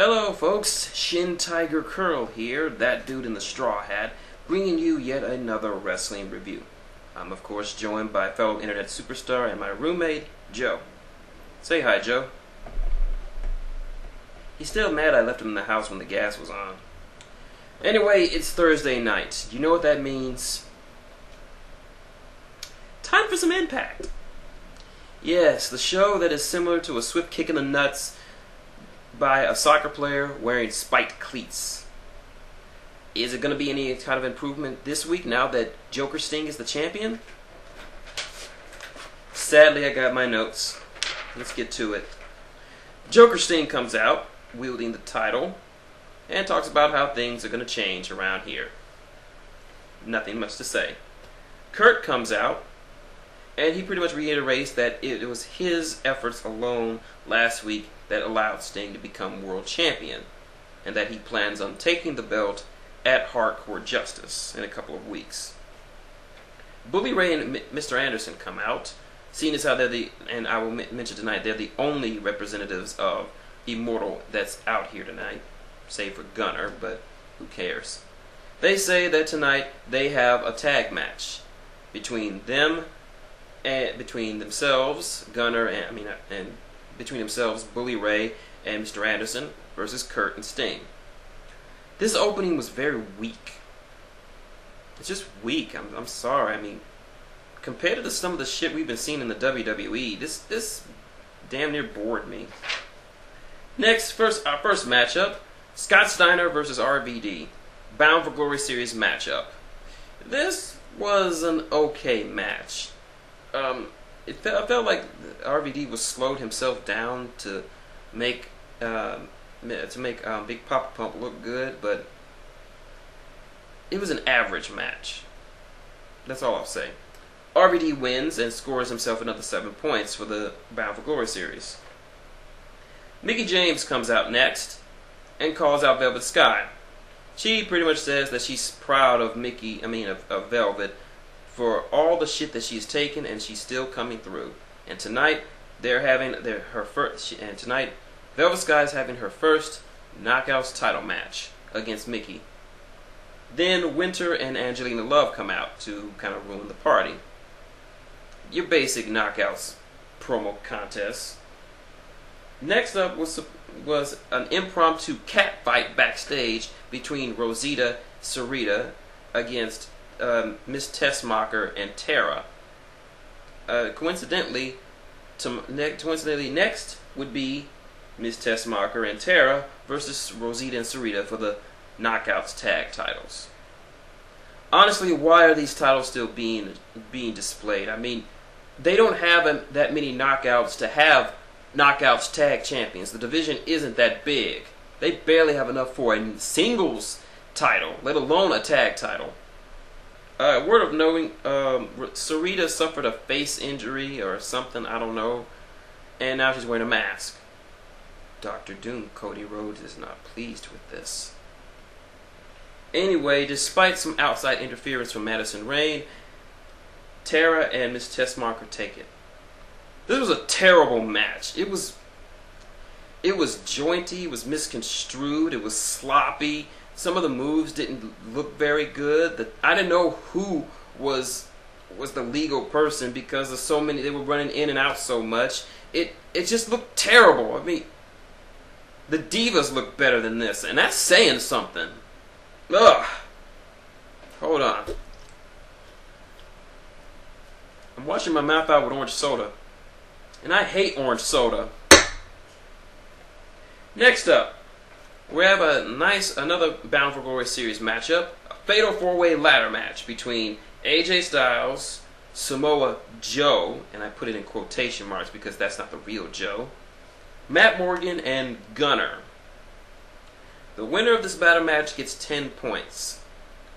Hello folks, shintigercurl here, that dude in the straw hat, bringing you yet another wrestling review. I'm of course joined by fellow internet superstar and my roommate, Joe. Say hi, Joe. He's still mad I left him in the house when the gas was on. Anyway, it's Thursday night. Do you know what that means? Time for some Impact. Yes, the show that is similar to a swift kick in the nuts by a soccer player wearing spiked cleats. Is it going to be any kind of improvement this week now that Joker Sting is the champion? Sadly, I got my notes. Let's get to it. Joker Sting comes out, wielding the title, and talks about how things are going to change around here. Nothing much to say. Kurt comes out, and he pretty much reiterates that it was his efforts alone last week that allowed Sting to become world champion, and that he plans on taking the belt at Hardcore Justice in a couple of weeks. Bully Ray and Mr. Anderson come out, seeing as how they're and I will mention tonight, they're the only representatives of Immortal that's out here tonight, save for Gunner, but who cares. They say that tonight they have a tag match between them and between themselves, Gunner and between themselves, Bully Ray and Mr. Anderson versus Kurt and Sting. This opening was very weak. It's just weak. I'm sorry. I mean, compared to some of the shit we've been seeing in the WWE, this damn near bored me. Next, our first matchup, Scott Steiner versus RVD, Bound for Glory Series matchup. This was an okay match. I felt like RVD was slowed himself down to make Big Papa Pump look good, but it was an average match. That's all I'll say. RVD wins and scores himself another 7 points for the Bound for Glory series. Mickie James comes out next and calls out Velvet Sky. She pretty much says that she's proud of of Velvet for all the shit that she's taken, and she's still coming through. And tonight Velvet Sky is having her first Knockouts title match against Mickie. Then Winter and Angelina Love come out to kind of ruin the party. Your basic Knockouts promo contest. Next up was an impromptu cat fight backstage between Rosita Sarita against Miss Tessmacher and Tara. Coincidentally, next would be Miss Tessmacher and Tara versus Rosita and Sarita for the Knockouts tag titles. Honestly, why are these titles still being displayed? I mean, they don't have that many Knockouts to have Knockouts tag champions. The division isn't that big. They barely have enough for a singles title, let alone a tag title. Word of knowing, Sarita suffered a face injury or something, I don't know, and now she's wearing a mask. Dr. Doom, Cody Rhodes, is not pleased with this. Anyway, despite some outside interference from Madison Rayne, Tara and Miss Tessmacher take it. This was a terrible match. It was jointy, it was misconstrued, it was sloppy. Some of the moves didn't look very good. I didn't know who was the legal person because there's so many. They were running in and out so much. It just looked terrible. I mean, the Divas look better than this, and that's saying something. Ugh. Hold on. I'm washing my mouth out with orange soda, and I hate orange soda. Next up, we have another Bound for Glory series matchup, a fatal 4-way ladder match between AJ Styles, Samoa Joe, and I put it in quotation marks because that's not the real Joe, Matt Morgan, and Gunner. The winner of this ladder match gets 10 points.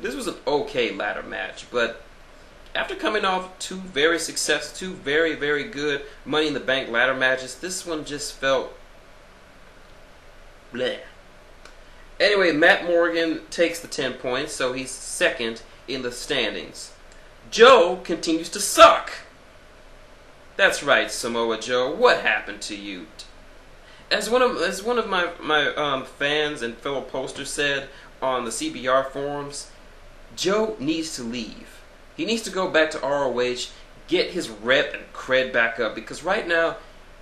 This was an okay ladder match, but after coming off two very, very good Money in the Bank ladder matches, this one just felt bleh. Anyway, Matt Morgan takes the 10 points, so he's second in the standings. Joe continues to suck. That's right, Samoa Joe. What happened to you? As one of my fans and fellow posters said on the CBR forums, Joe needs to leave. He needs to go back to ROH, get his rep and cred back up, because right now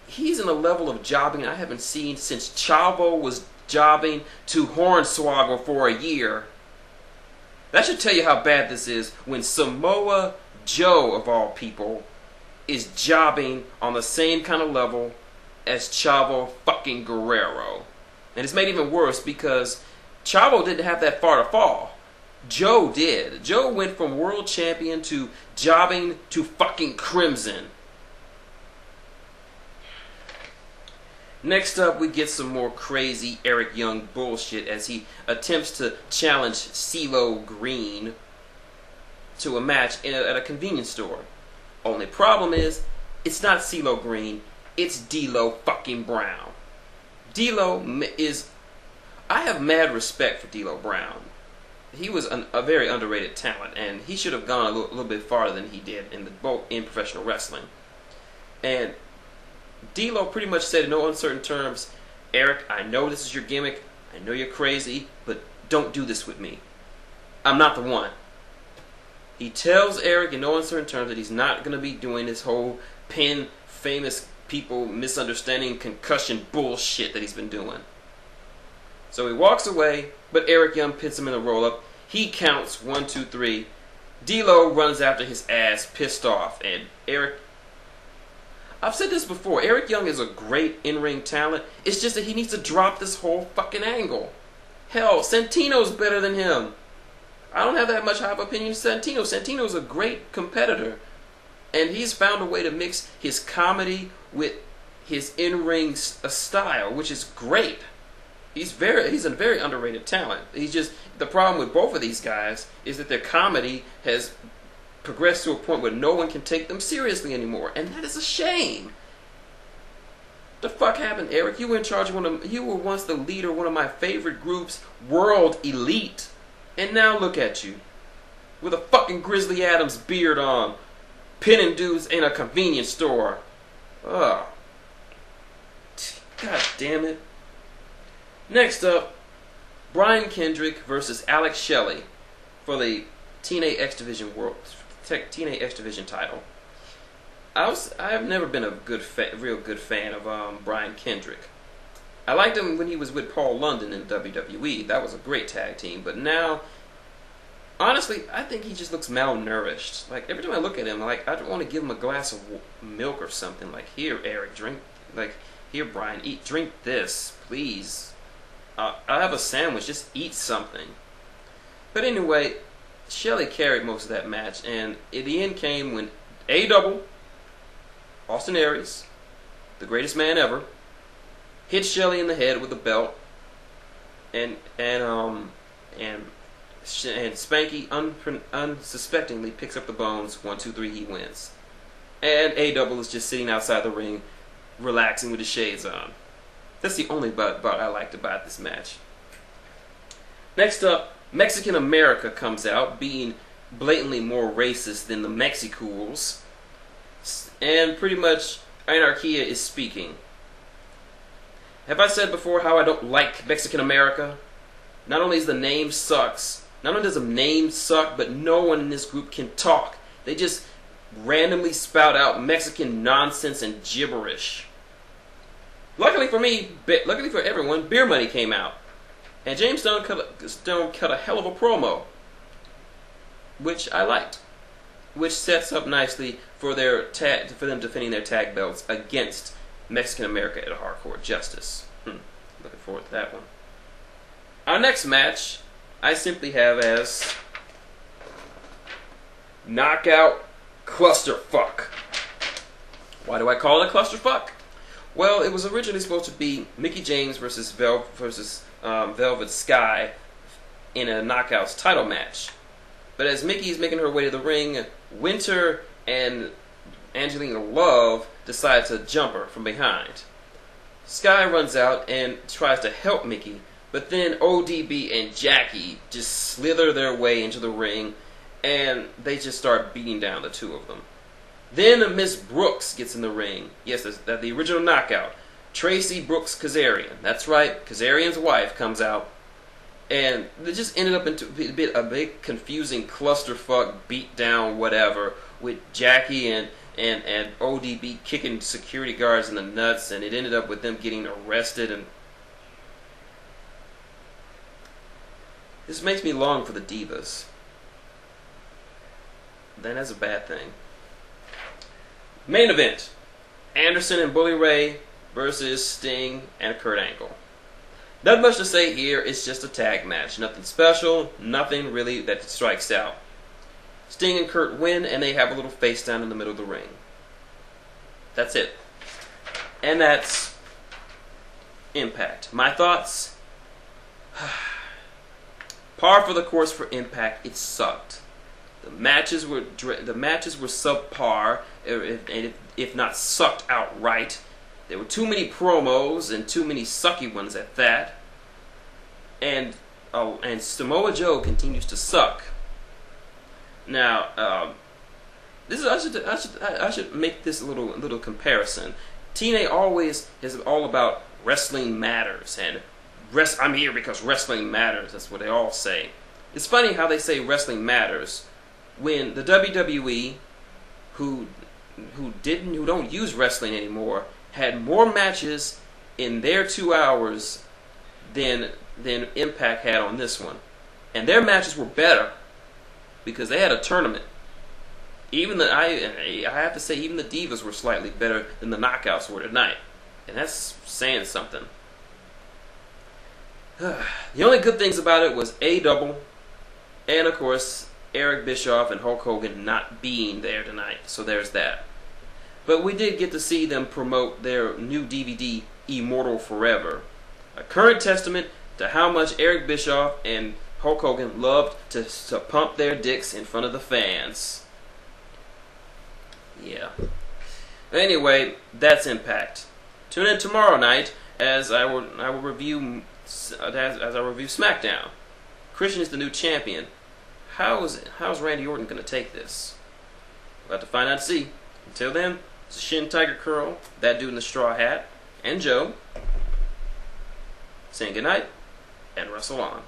he's in a level of jobbing I haven't seen since Chavo was jobbing to Hornswoggle for a year. That should tell you how bad this is when Samoa Joe, of all people, is jobbing on the same kind of level as Chavo fucking Guerrero. And it's made even worse because Chavo didn't have that far to fall. Joe did. Joe went from world champion to jobbing to fucking Crimson. Next up, we get some more crazy Eric Young bullshit as he attempts to challenge CeeLo Green to a match at a convenience store. Only problem is, it's not CeeLo Green, it's D'Lo fucking Brown. D'Lo is... I have mad respect for D'Lo Brown. He was a very underrated talent, and he should have gone a little bit farther than he did in professional wrestling. And D'Lo pretty much said in no uncertain terms, Eric, I know this is your gimmick, I know you're crazy, but don't do this with me. I'm not the one. He tells Eric in no uncertain terms that he's not going to be doing this whole pin famous people misunderstanding concussion bullshit that he's been doing. So he walks away, but Eric Young pins him in a roll-up. He counts 1, 2, 3. D'Lo runs after his ass, pissed off, and Eric... I've said this before, Eric Young is a great in-ring talent. It's just that he needs to drop this whole fucking angle. Hell, Santino's better than him. I don't have that much high of opinion of Santino. Santino's a great competitor. And he's found a way to mix his comedy with his in-ring style, which is great. He's a very underrated talent. He's just, the problem with both of these guys is that their comedy has progressed to a point where no one can take them seriously anymore, and that is a shame. The fuck happened, Eric? You were in charge of you were once the leader of one of my favorite groups, World Elite, and now look at you, with a fucking Grizzly Adams beard on, pinning dudes in a convenience store. Ugh. God damn it. Next up, Brian Kendrick versus Alex Shelley for the TNA X Division title. I've never been a real good fan of Brian Kendrick. I liked him when he was with Paul London in WWE. That was a great tag team. But now, honestly, I think he just looks malnourished. Like, every time I look at him, like, I don't want to give him a glass of milk or something. Like, here, Eric, drink. Like, here, Brian, drink this, please. I'll have a sandwich. Just eat something. But anyway, Shelley carried most of that match, and at the end came when A-Double, Austin Aries, the greatest man ever, hit Shelley in the head with a belt, and Spanky unsuspectingly picks up the bones. 1, 2, 3, he wins. And A-Double is just sitting outside the ring, relaxing with his shades on. That's the only part I liked about this match. Next up, Mexican America comes out, being blatantly more racist than the Mexicools. And pretty much, Anarchia is speaking. Have I said before how I don't like Mexican America? Not only is the name sucks, not only does the name suck, but no one in this group can talk. They just randomly spout out Mexican nonsense and gibberish. Luckily for me, luckily for everyone, Beer Money came out. And James Stone cut a hell of a promo, which I liked, which sets up nicely for them defending their tag belts against Mexican America at Hardcore Justice. Looking forward to that one. Our next match, I simply have as Knockout Clusterfuck. Why do I call it a clusterfuck? Well, it was originally supposed to be Mickie James versus Velvet Sky in a Knockouts title match. But as Mickey's making her way to the ring, Winter and Angelina Love decide to jump her from behind. Sky runs out and tries to help Mickie, but then ODB and Jackie just slither their way into the ring, and they just start beating down the two of them. Then Miss Brooks gets in the ring. Yes, that's the original Knockout. Tracy Brooks Kazarian. That's right, Kazarian's wife comes out, and it just ended up into a big confusing clusterfuck, beat down, whatever, with Jackie and ODB kicking security guards in the nuts, and it ended up with them getting arrested. And this makes me long for the Divas. Then that's a bad thing. Main event: Anderson and Bully Ray versus Sting and Kurt Angle. Not much to say here. It's just a tag match. Nothing special. Nothing really that strikes out. Sting and Kurt win, and they have a little face down in the middle of the ring. That's it. And that's Impact. My thoughts? Par for the course for Impact. It sucked. The matches were subpar, if not sucked outright. There were too many promos and too many sucky ones at that. And Samoa Joe continues to suck. Now, I should make this a little comparison. TNA always is all about wrestling matters, and I'm here because wrestling matters. That's what they all say. It's funny how they say wrestling matters when the WWE, who don't use wrestling anymore, had more matches in their 2 hours than Impact had on this one, and their matches were better because they had a tournament. I have to say, even the Divas were slightly better than the Knockouts were tonight, and that's saying something. The only good things about it was a double, and of course Eric Bischoff and Hulk Hogan not being there tonight. So there's that. But we did get to see them promote their new DVD, Immortal Forever, a current testament to how much Eric Bischoff and Hulk Hogan loved to pump their dicks in front of the fans. Yeah. Anyway, that's Impact. Tune in tomorrow night as I will review SmackDown. Christian is the new champion. How's Randy Orton going to take this? We'll have to find out and see. Until then, it's shintigercurl, that dude in the straw hat, and Joe saying goodnight and wrestle on.